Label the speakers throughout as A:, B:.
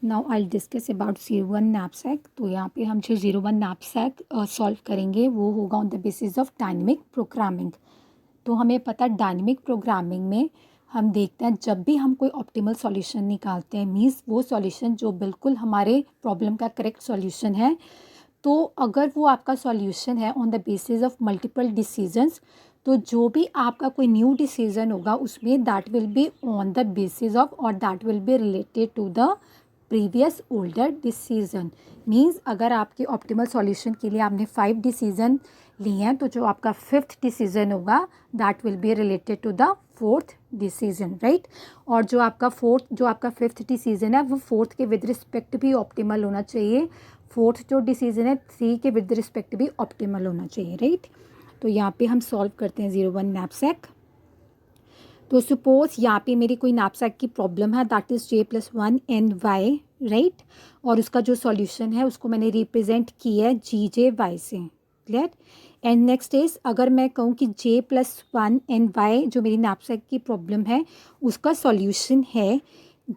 A: Now I discuss about 01 knapsack. तो यहाँ पे हम जो 01 नैपसैक सॉल्व करेंगे वो होगा on the basis of dynamic programming. तो हमें पता है डायनेमिक प्रोग्रामिंग में हम देखते हैं जब भी हम कोई ऑप्टिमल सॉल्यूशन निकालते हैं, मीन्स वो सॉल्यूशन जो बिल्कुल हमारे प्रॉब्लम का करेक्ट सॉल्यूशन है, तो अगर वो आपका सॉल्यूशन है on the basis of multiple decisions, तो जो भी आपका कोई न्यू डिसीजन होगा उसमें that will be on the basis of और that will be related to the previous older decision. Means अगर आपके ऑप्टिमल सॉल्यूशन के लिए आपने 5 डिसीजन लिए हैं, तो जो आपका 5th डिसीजन होगा that will be related to the 4th decision, right. और जो आपका 5th डिसीजन है वो 4th के विद रिस्पेक्ट भी ऑप्टिमल होना चाहिए। 4th जो डिसीजन है 3 के विद रिस्पेक्ट भी ऑप्टिमल होना चाहिए, राइट। तो यहाँ पे हम सॉल्व करते हैं 01 नैपसैक। तो सपोज यहाँ पे मेरी कोई नैपसैक की प्रॉब्लम है that is j+1 ny, right. और उसका जो सॉल्यूशन है उसको मैंने रिप्रेजेंट किया है gj से, क्लियर। एंड नेक्स्ट इज अगर मैं कहूँ कि j+1 ny जो मेरी नैपसैक की प्रॉब्लम है उसका सॉल्यूशन है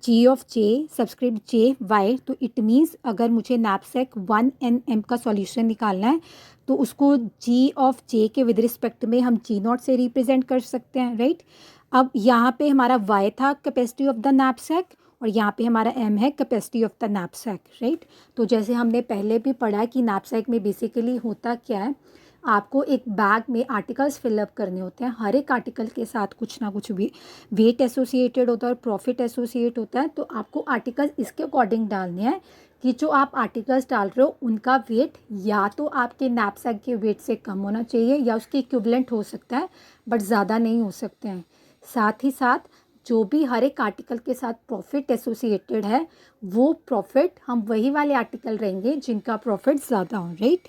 A: g(j) सब्सक्रिप्ट jy, तो इट मीन्स अगर मुझे नैपसैक 1nm का सॉल्यूशन निकालना है तो उसको g(j) के विद रिस्पेक्ट में हम g0 से रिप्रेजेंट कर सकते हैं, राइट। अब यहाँ पे हमारा y था कैपेसिटी ऑफ द नैपसैक और यहाँ पे हमारा m है capacity of the knapsack, right. तो जैसे हमने पहले भी पढ़ा कि नैपसैक में बेसिकली होता क्या है, आपको एक बैग में आर्टिकल्स फिलअप करने होते हैं। हर एक आर्टिकल के साथ कुछ ना कुछ भी वेट एसोसिएटेड होता है और प्रॉफिट एसोसिएट होता है। तो आपको आर्टिकल्स इसके अकॉर्डिंग डालने हैं कि जो आप आर्टिकल्स डाल रहे हो उनका वेट या तो आपके नैपसैक के वेट से कम होना चाहिए या उसके इक्विवेलेंट हो सकता है, बट ज़्यादा नहीं हो सकते हैं। साथ ही साथ जो भी हर एक आर्टिकल के साथ प्रॉफिट एसोसिएटेड है वो प्रॉफिट हम वही वाले आर्टिकल रहेंगे जिनका प्रॉफिट ज़्यादा हो, राइट।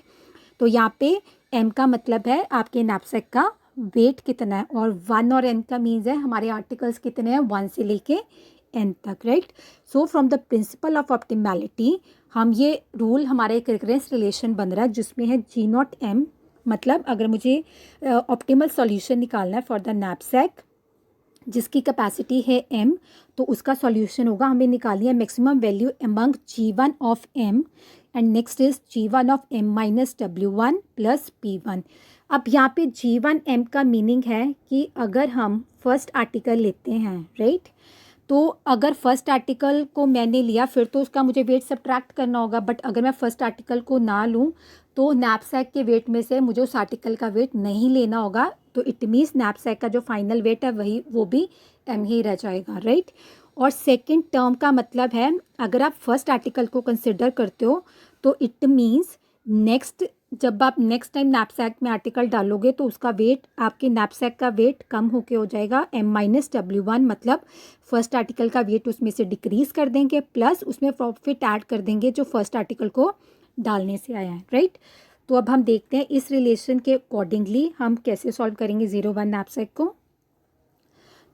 A: तो यहाँ पे m का मतलब है आपके नैपसैक का वेट कितना है और 1 और n का मीन्स है हमारे आर्टिकल्स कितने हैं 1 से लेके n तक, right. So from the principle of optimality हम ये रूल हमारा एक रिकरेंस रिलेशन बन रहा है जिसमें है g0m, मतलब अगर मुझे ऑप्टिमल सॉल्यूशन निकालना है फॉर द नैपसैक जिसकी कैपेसिटी है m, तो उसका सॉल्यूशन होगा हमें निकालनी है maximum value among g1 of m and next is g1 of m minus w1 plus p1। अब यहाँ पे g1 m का मीनिंग है कि अगर हम फर्स्ट आर्टिकल लेते हैं, राइट, तो अगर फर्स्ट आर्टिकल को मैंने लिया फिर तो उसका मुझे वेट सब्ट्रैक्ट करना होगा, बट अगर मैं फर्स्ट आर्टिकल को ना लूँ तो नैपसैक के वेट में से मुझे उस आर्टिकल का वेट नहीं लेना होगा। तो इट मीन्स नैपसैक का जो फाइनल वेट है वो भी m ही रह जाएगा, राइट। और सेकंड टर्म का मतलब है अगर आप फर्स्ट आर्टिकल को कंसिडर करते हो तो इट मीन्स जब आप नेक्स्ट टाइम नैपसैक में आर्टिकल डालोगे तो उसका वेट आपके नैपसैक का वेट कम होके हो जाएगा m माइनस w1, मतलब फर्स्ट आर्टिकल का वेट उसमें से डिक्रीज़ कर देंगे प्लस उसमें प्रॉफिट ऐड कर देंगे जो फर्स्ट आर्टिकल को डालने से आया है, राइट। तो अब हम देखते हैं इस रिलेशन के अकॉर्डिंगली हम कैसे सॉल्व करेंगे 01 नैपसैक को।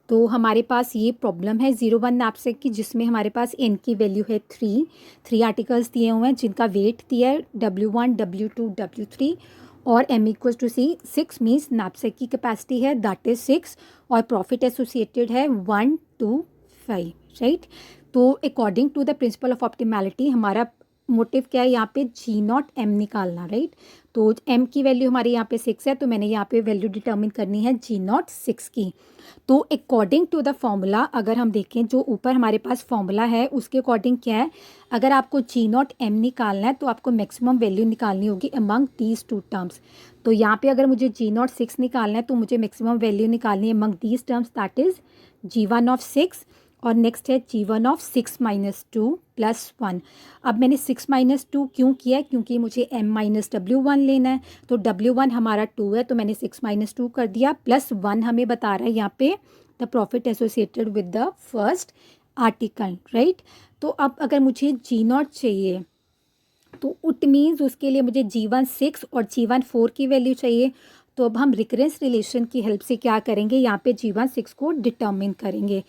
A: तो हमारे पास ये प्रॉब्लम है 01 नैपसैक की जिसमें हमारे पास n की वैल्यू है 3 आर्टिकल्स दिए हुए हैं जिनका वेट दिया है w1 w2 w3 और m equals to 6 means knapsack की कैपेसिटी है दैट इज 6 और प्रॉफिट एसोसिएटेड है 1 2 5, राइट। तो according to the principle of optimality हमारा मोटिव क्या है यहाँ पे g0m निकालना, राइट। तो m की वैल्यू हमारे यहाँ पे 6 है तो मैंने यहाँ पे वैल्यू डिटर्मिन करनी है g0 6 की। तो अकॉर्डिंग टू द फॉर्मूला अगर हम देखें जो ऊपर हमारे पास फॉर्मूला है उसके अकॉर्डिंग क्या है, अगर आपको g0m निकालना है तो आपको मैक्सिमम वैल्यू निकालनी होगी अमंग दीज टू टर्म्स। तो यहाँ पे अगर मुझे g0 6 निकालना है तो मुझे मैक्सिमम वैल्यू निकालनी है among these terms that is g1 of 6 और नेक्स्ट है g1 ऑफ 6 माइनस 2 प्लस 1। अब मैंने 6 माइनस 2 क्यों किया है, क्योंकि मुझे m माइनस w1 लेना है। तो w1 हमारा 2 है तो मैंने 6 माइनस 2 कर दिया प्लस 1 हमें बता रहा है यहाँ पे the profit associated with the first article, right. तो अब अगर मुझे g0 चाहिए तो इट मीन्स उसके लिए मुझे g1 6 और g1 4 की वैल्यू चाहिए। तो अब हम रिकरेंस रिलेशन की हेल्प से क्या करेंगे, यहाँ पे g1 6 को डिटर्मिन करेंगे।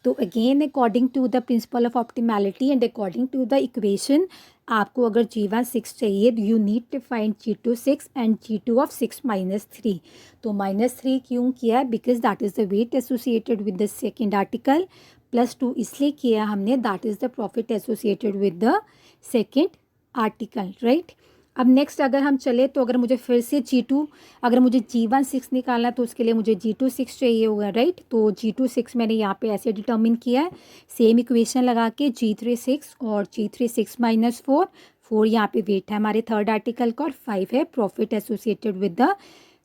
A: तो again according to the principle of optimality and according to the equation आपको अगर g1 6 चाहिए you need to find g2 6 and g2 of 6 minus 3। तो -3 क्यों किया है, because that is the weight associated with the second article +2 इसलिए किया हमने, that is the profit associated with the second article, right. अब नेक्स्ट अगर हम चले तो अगर मुझे फिर से G2, अगर मुझे G16 निकालना है तो उसके लिए मुझे G26 चाहिए होगा, राइट। तो G26 मैंने यहाँ पे ऐसे डिटर्मिन किया है, सेम इक्वेशन लगा के G36 और G36 माइनस 4 यहाँ पे वेट है हमारे थर्ड आर्टिकल का और 5 है profit associated with the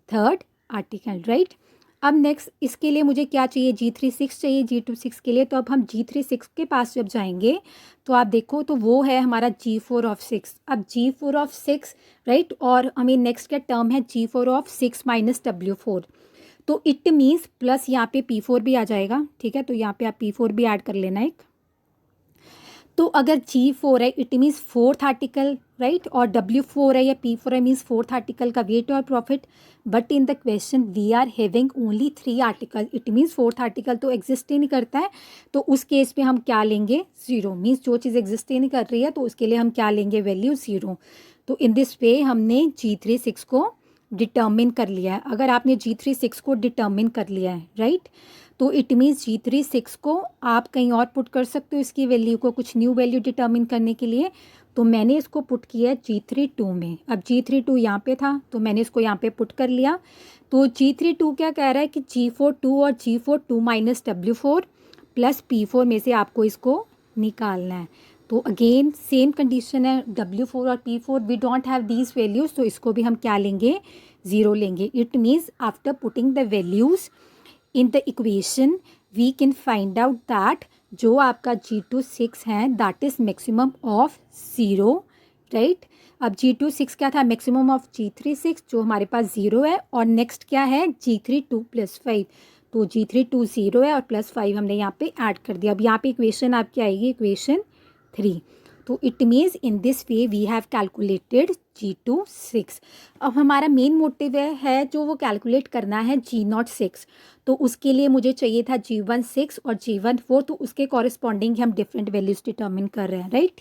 A: third article, right. अब नेक्स्ट इसके लिए मुझे क्या चाहिए, G36 चाहिए G26 के लिए। तो अब हम G36 के पास जब जाएंगे तो आप देखो तो वो है हमारा G4 ऑफ 6। अब G4 ऑफ 6, राइट, और हमें नेक्स्ट क्या टर्म है G4 ऑफ 6 माइनस W4। तो इट मीन्स प्लस यहाँ पे P4 भी आ जाएगा, ठीक है। तो यहाँ पे आप P4 भी ऐड कर लेना एक। तो अगर G4 है it means fourth article, right, और W4 है या P4 है मीन्स फोर्थ आर्टिकल का वेट और profit. But in the question we are having only 3 article, it means fourth article तो एग्जिस्ट ही नहीं करता है। तो उस केस में हम क्या लेंगे, 0, मीन्स जो चीज़ एग्जिस्ट ही नहीं कर रही है तो उसके लिए हम क्या लेंगे, वैल्यू 0। तो इन दिस वे हमने G36 को डिटर्मिन कर लिया है। अगर आपने G36 को डिटर्मिन कर लिया है, राइट, तो इट मीन्स G36 को आप कहीं और पुट कर सकते हो इसकी वैल्यू को, कुछ न्यू वैल्यू डिटर्मिन करने के लिए। तो मैंने इसको पुट किया है G32 में। अब G32 यहाँ पे था तो मैंने इसको यहाँ पे पुट कर लिया। तो G32 क्या कह रहा है कि G42 और G42 minus W4 plus P4 में से आपको इसको निकालना है। तो अगेन सेम कंडीशन है, W4 और P4 we don't have these values, तो इसको भी हम क्या लेंगे, 0 लेंगे। It means after putting the values in the equation we can find out that जो आपका G26 है that is maximum of 0, right. अब G26 क्या था, मैक्सिमम ऑफ G36 जो हमारे पास 0 है, और नेक्स्ट क्या है G32 प्लस 5। तो G32 0 है और प्लस 5 हमने यहाँ पे ऐड कर दिया। अब यहाँ पे इक्वेशन आपकी आएगी इक्वेशन 3। तो it means in this way we have calculated G26। अब हमारा मेन मोटिव है जो वो कैलकुलेट करना है G06। तो उसके लिए मुझे चाहिए था G16 और G14, तो उसके कॉरेस्पॉन्डिंग हम डिफरेंट वैल्यूज डिटर्मिन कर रहे हैं, राइट।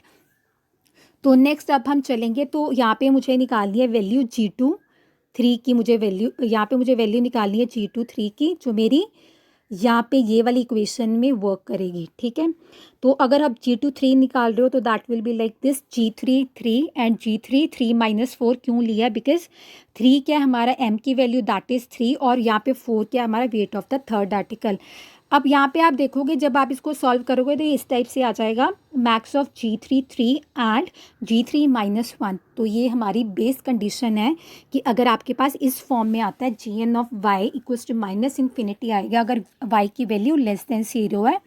A: तो नेक्स्ट अब हम चलेंगे तो यहाँ पे मुझे निकालनी है वैल्यू G23 की, मुझे वैल्यू यहाँ पे मुझे वैल्यू निकालनी है G23 की जो मेरी यहाँ पे ये वाली इक्वेशन में वर्क करेगी, ठीक है। तो अगर आप G23 निकाल रहे हो तो that will be like this G33 and G33 minus 4 क्यों लिया, बिकॉज 3 क्या है हमारा M की वैल्यू दैट इज़ 3 और यहाँ पे 4 क्या है हमारा weight of the third article. अब यहाँ पे आप देखोगे जब आप इसको सॉल्व करोगे तो ये इस टाइप से आ जाएगा, max of G33 and G3 minus 1। तो ये हमारी बेस कंडीशन है कि अगर आपके पास इस फॉर्म में आता है Gn of y equals to minus infinity आएगा अगर y की वैल्यू लेस देन 0 है।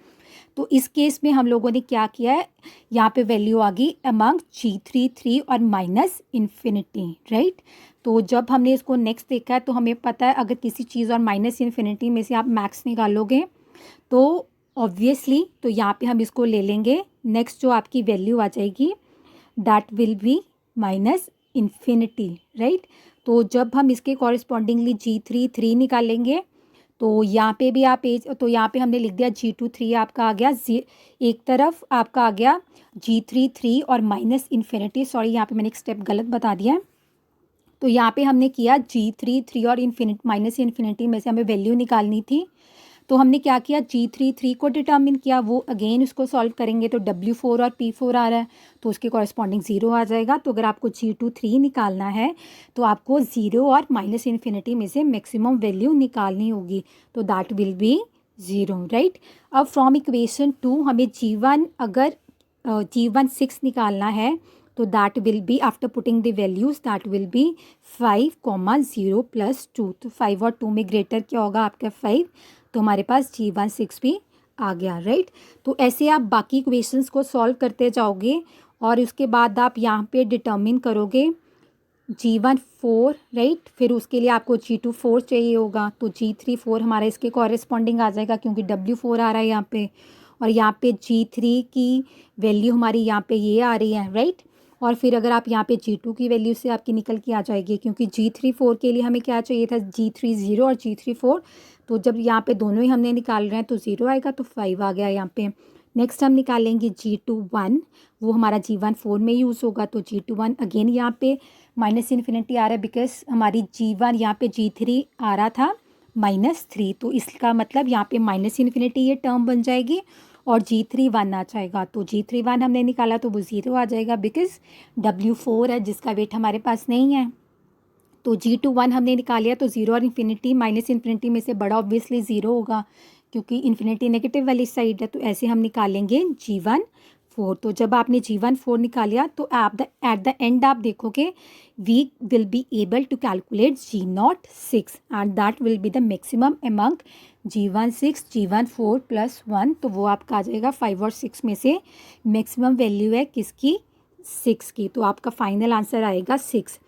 A: तो इस केस में हम लोगों ने क्या किया है, यहाँ पे वैल्यू आ गई अमंग G33 और माइनस इन्फिनिटी, राइट। तो जब हमने इसको नेक्स्ट देखा है तो हमें पता है अगर किसी चीज़ और माइनस इन्फिनिटी में से आप मैक्स निकालोगे तो ऑब्वियसली तो यहाँ पे हम इसको ले लेंगे। नेक्स्ट जो आपकी वैल्यू आ जाएगी that will B minus infinity, right. तो जब हम इसके कॉरेस्पॉन्डिंगली G33 निकालेंगे तो यहाँ पे भी आप तो यहाँ पे हमने लिख दिया G23 आपका आ गया एक तरफ आपका आ गया G33 और माइनस इन्फिनिटी, सॉरी यहाँ पे मैंने एक स्टेप गलत बता दिया। तो यहाँ पे हमने किया G33 और माइनस इन्फिनिटी में से हमें वैल्यू निकालनी थी। तो हमने क्या किया, G33 को डिटर्मिन किया, वो अगेन उसको सॉल्व करेंगे तो W4 और P4 आ रहा है तो उसके कॉरेस्पॉन्डिंग 0 आ जाएगा। तो अगर आपको G23 निकालना है तो आपको 0 और माइनस इन्फिनिटी में से मैक्सिमम वैल्यू निकालनी होगी, तो दैट विल बी 0, राइट। अब फ्रॉम इक्वेशन 2 हमें G1 अगर G16 निकालना है तो that will be after putting the values that will B 5, 0 plus 2। तो 5 और 2 में ग्रेटर क्या होगा आपका 5, तो हमारे पास G16 भी आ गया, राइट। तो ऐसे आप बाकी इक्वेशंस को सॉल्व करते जाओगे और उसके बाद आप यहाँ पे डिटर्मिन करोगे G14, राइट। फिर उसके लिए आपको G24 चाहिए होगा तो G34 हमारा इसके कॉरेस्पॉन्डिंग आ जाएगा क्योंकि W4 आ रहा है यहाँ पे, और यहाँ पे G3 की वैल्यू हमारी यहाँ पे ये आ रही है, राइट। और फिर अगर आप यहाँ पे G2 की वैल्यू से आपकी निकल के आ जाएगी क्योंकि G34 के लिए हमें क्या चाहिए था G30 और G34, तो जब यहाँ पे दोनों ही हमने निकाल रहे हैं तो 0 आएगा तो 5 आ गया यहाँ पे। नेक्स्ट हम निकालेंगे G21, वो हमारा G14 में यूज़ होगा तो G21 अगेन यहाँ पे माइनस इन्फिनिटी आ रहा है बिकॉज हमारी G1 यहाँ पे G3 आ रहा था -3, तो इसका मतलब यहाँ पे माइनस इन्फिनिटी ये टर्म बन जाएगी और G3 1 आ जाएगा, तो G3 1 हमने निकाला तो वो 0 आ जाएगा बिकॉज W4 है जिसका वेट हमारे पास नहीं है। तो G2 1 हमने निकाल लिया, तो 0 और इन्फिनिटी माइनस इन्फिनिटी में से बड़ा ऑब्वियसली 0 होगा क्योंकि इन्फिनिटी नेगेटिव वाली साइड है, तो ऐसे हम निकालेंगे G1 4। तो जब आपने G1 4 निकालिया तो एट द एंड आप देखोगे we will be able to calculate G0 6 and that will be the maximum among G1 6 G1 4 plus 1। तो वो आपका आ जाएगा 5 और 6 में से मैक्सिमम वैल्यू है किसकी, 6 की। तो आपका फाइनल आंसर आएगा 6।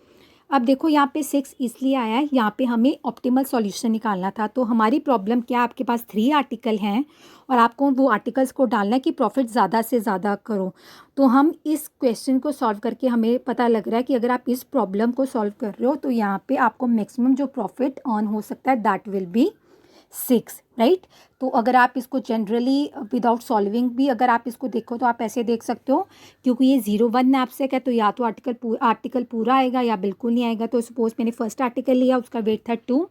A: अब देखो यहाँ पे 6 इसलिए आया है, यहाँ पे हमें ऑप्टिमल सॉल्यूशन निकालना था। तो हमारी प्रॉब्लम क्या, आपके पास 3 आर्टिकल हैं और आपको वो आर्टिकल्स को डालना है कि प्रॉफिट ज़्यादा से ज़्यादा करो। तो हम इस क्वेश्चन को सॉल्व करके हमें पता लग रहा है कि अगर आप इस प्रॉब्लम को सॉल्व कर रहे हो तो यहाँ पे आपको मैक्सिमम जो प्रॉफिट अर्न हो सकता है दैट विल बी 6, राइट। तो अगर आप इसको जनरली विदाउट सॉल्विंग भी अगर आप इसको देखो तो आप ऐसे देख सकते हो, क्योंकि ये 0 1 नैपसेक है तो या तो आर्टिकल पूरा आएगा या बिल्कुल नहीं आएगा। तो सपोज मैंने फर्स्ट आर्टिकल लिया, उसका वेट था 2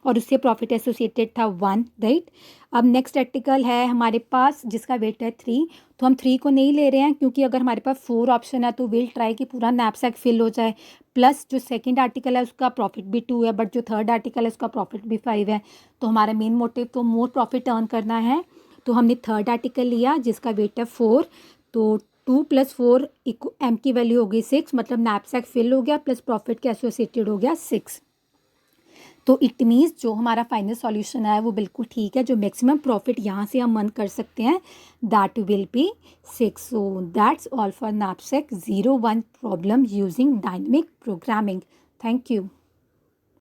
A: और उससे प्रॉफिट एसोसिएटेड था 1, राइट। अब नेक्स्ट आर्टिकल है हमारे पास जिसका वेट है 3, तो हम 3 को नहीं ले रहे हैं क्योंकि अगर हमारे पास 4 ऑप्शन है तो विल ट्राई कि पूरा नैपसैक फिल हो जाए। प्लस जो सेकंड आर्टिकल है उसका प्रॉफिट भी 2 है, बट जो थर्ड आर्टिकल है उसका प्रॉफिट भी 5 है। तो हमारा मेन मोटिव तो मोर प्रॉफिट अर्न करना है। तो हमने थर्ड आर्टिकल लिया जिसका वेट है 4, तो 2 + 4 एम की वैल्यू हो गई 6, मतलब नैपसैक फिल हो गया प्लस प्रॉफिट के एसोसिएटेड हो गया 6। तो इट मीन्स जो हमारा फाइनल सॉल्यूशन है वो बिल्कुल ठीक है। जो मैक्सिमम प्रॉफिट यहाँ से हम अर्न कर सकते हैं that will B 6। So that's all for knapsack 01 problem using dynamic programming. Thank you.